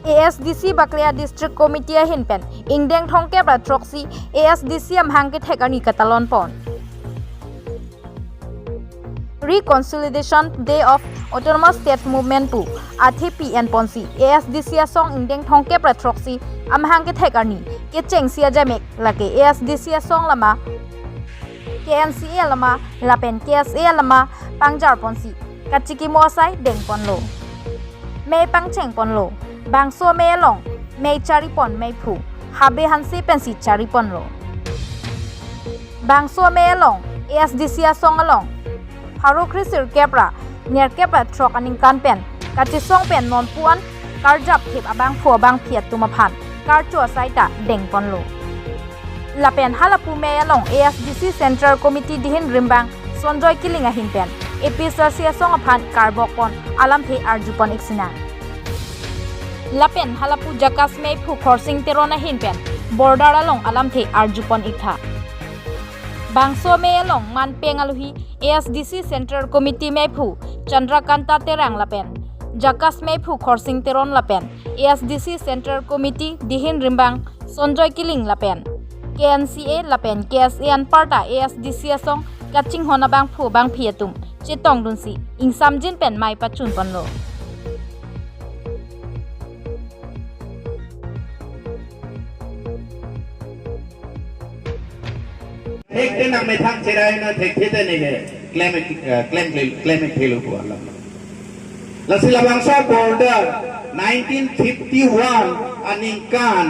ASDC Baklia District Committee hinpen ingdeng thongke pratroksi ASDC amhangke thekani katalon pon Reconciliation Day of Autonomous State Movement pu ATPN ponsi ASDC asong ingdeng thongke pratroksi amhangke thekani ke chengsia jamek lake ASDC asong lama KNCA lama lapen KSA lama pangjar ponsi kachiki mosai deng ponlo mei pangcheng ponlo bangso mei long mei chari pon mei phu habe hansi pensi chari pon lo bangso mei long ASDC asong along haru krisir kepra ner kepra trok aning kan pen kachi song pen non puan karjap thip abang phu abang phiat tumaphan kar chu saita deng pon lo lapen halapu mei long ASDC Central Committee dihin rimbang sonjoy kilinga hinpen episasi asong aphan karbok pon alam the arjupon iksina lapen halapu jakas mei phu khorsing terona hinpen border along alam the arjupon ikha bangso mei along man pengaluhi ASDC Central Committee mei phu chandrakanta terang lapen jakas mei phu khorsing teron lapen ASDC Central Committee dihin rimbang sonjoy kiling lapen KNCA lapen KSA an parta ASDC asong kaching hona bang phu bang phiatum chetong dunsi ingsamjin pen mai pachun ponlo Thek te nang me thang cherai na thek the ne ge claim thelu ko la la sila bangsa border 1951 aningkan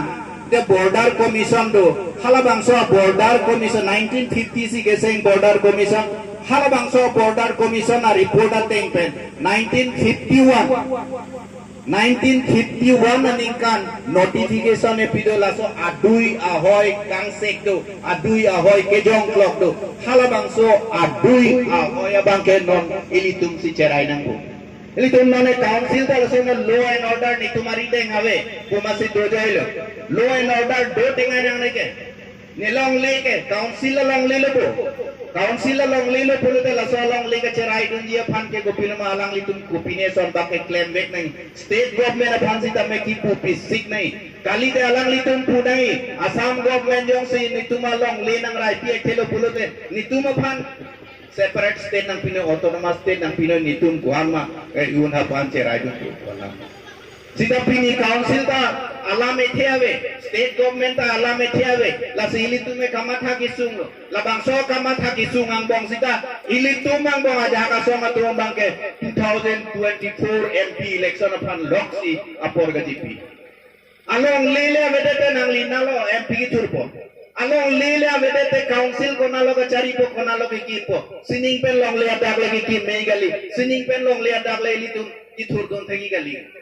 the border commission do hala bangsa border commission 1950 ge sing border commission hala bangsa border commission a report ateng pen 1951 aningkan notification e pido laso adui ahoy kangsek do adui ahoy kejong clock do hala bangso adui ahoy abangke non ilitum si cerai nangku ilitum none council ta laso na law and order ni tumari deng ave kumasi do jailo law and order do tenga nang ne ke nelong le ke council long le lo council long le lo pulute laso long le ke cerai dun dia phan ke gopil ma alang litum kupine son bakke claim back nahi state government a phan si tame ki pupi sik nahi kali te alang litum pu nahi assam government jong si nituma long le nang rai pi thelo pulute nituma phan separate state nang pino autonomous state nang pino nitum kuama yun ha phan cerai dun wala sida pini council ta alame theave state government ta alame theave la sili tume kamatha kisung la bangso kamatha kisung ang bong sida ili tumang bong aja ka songa tumbang ke 2024 MP election upon loksi apor gajipi along lele vedete nang linalo MP ki turpo along lele vedete council ko nalo ka chari po ko nalo ki kipo sining pen long le adak le ki mei gali sining pen long le adak le ili tum ithur don thegi gali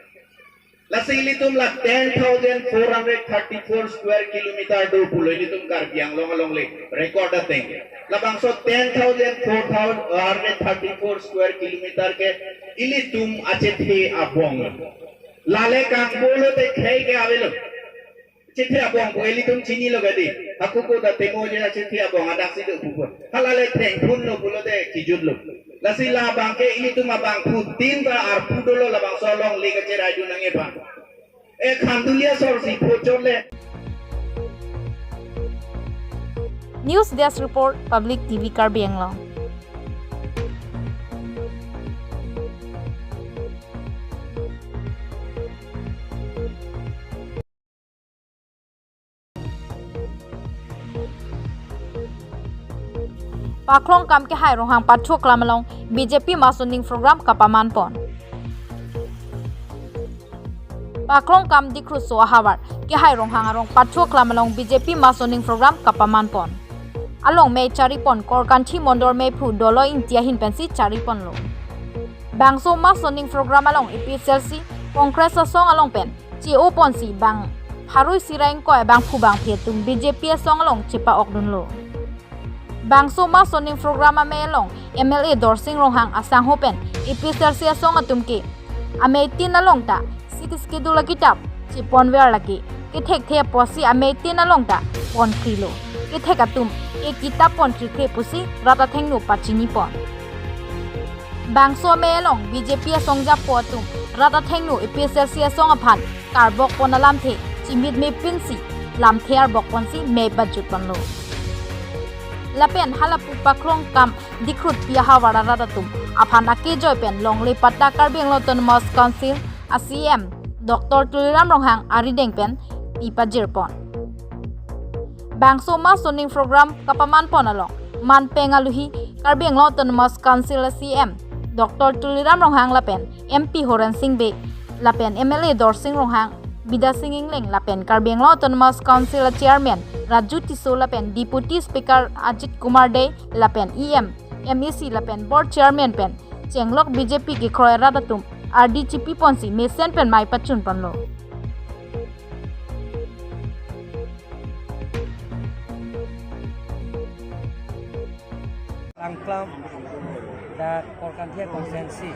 la silitum la 10,434 square kilometer do pulo ilitum Karbi Anglong along le record ateng la bangso 10,434 square kilometer ke ilitum achethe abong lale kang bolo te khei ke avelo chethe abong ko ilitum chini lo gadi aku ko da temo je achethe abong adak si do pupo halale theng phun no pulo te kijut lo la sila bangke ilitum abang putin ta ar pudolo la bangso long le ke cerai du nange ba e khandulia sorsi phochole News Desk Report Public TV Karbi Anglong Paklong kam ke hai rohang pathuk lamalong BJP masunding program kapaman pon Paklong kam dikru so hawar ke hai rohang arong pathuk lamalong BJP masunding program kapaman pon along mei chari pon korkanthi mondor mei phu dolo intia hin pensi chari pon lo bangso masunding program along EPSLC Congress song along pen chi o pon si bang harui siraing ko bang phu bang phetum BJP song along chipa okdun lo bangso masunding program amelong MLA dorsing rohang asang hopen EPSLC song atumki ame tin along ta sik schedule kitap chi ponwer lagi ke thek the posi ame tin along ta pon krilo ke thek atum e kitap pon kri pusi rata thengnu pachini pon bangso melong BJP songja potum rata thengnu EPSLC song aphan kar bok pon na lam the chimit me pinsi lam the ar bok pon si me bajut pon lo lapen halapu pakrong kam dikrut pia hawara radatum aphan ake joy pen longle patta Karbi Anglong Autonomous Council ACM Dr. Tuliram Ronghang arideng pen pipa jirpon bangso ma soning program kapaman pon along man pengaluhi Karbi Anglong Autonomous Council ACM Dr. Tuliram Ronghang lapen MP Horan Singh Bek lapen MLA Dor Singh Ronghang Bida Singh Ingleng lapen Karbi Anglong Autonomous Council Chairman Raju Tiso lapen Deputy Speaker Ajit Kumar Dey lapen EM MEC lapen Board Chairman pen Chenglok BJP ki Kroy Radatum RDCP Ponsi Mesen pen Mai Pachun Panlo Angklam da korkan thia konsensi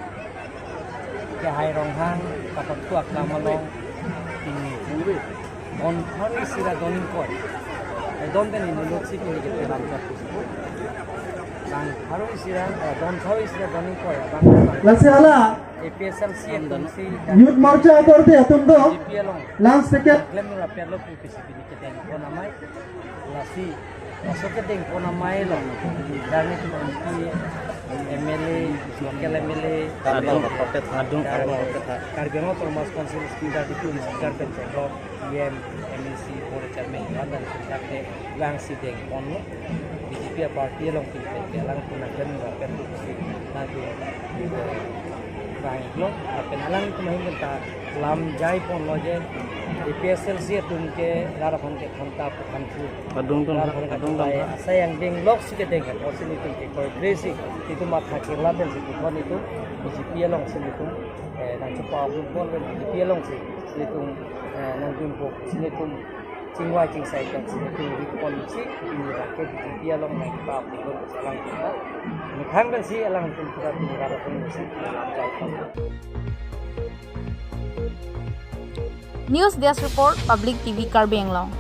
ke hai ronghang kapat tuak lamalong ini on hari sira donin koi don den ini lotsi kini ke telan kat bang haru sira don thoi sira donin koi bang Lasala APSL CN don si Youth Morcha korte atum do lance ticket glemura perlo pu PCP ni ke ten ko namai lasi Masuknya ding po na may lang dari tu MP MLA local MLA Karbi Anglong Autonomous Council speaker di pun speaker penceklok EM MEC Board Chairman dan sekarang lang si ding kono BJP party long pilih lang pun akan melakukan tugas nanti Karbi Anglong itu mahin kita lam jai pon loje APSL sih tunke larapan ke konta kantu kadung saya yang ding lok sih kedengar osin itu ke koi crazy itu mat hakir laben sih kon itu BJP long sih itu nang cepa pun pon BJP long sih itu nang tun ko sih itu cingwai cing sai kan sih itu di kon sih ini rakyat BJP long nang cepa pun salang kita nikang kan sih alang tun kita di larapan sih News Desk Report Public TV Karbi Anglong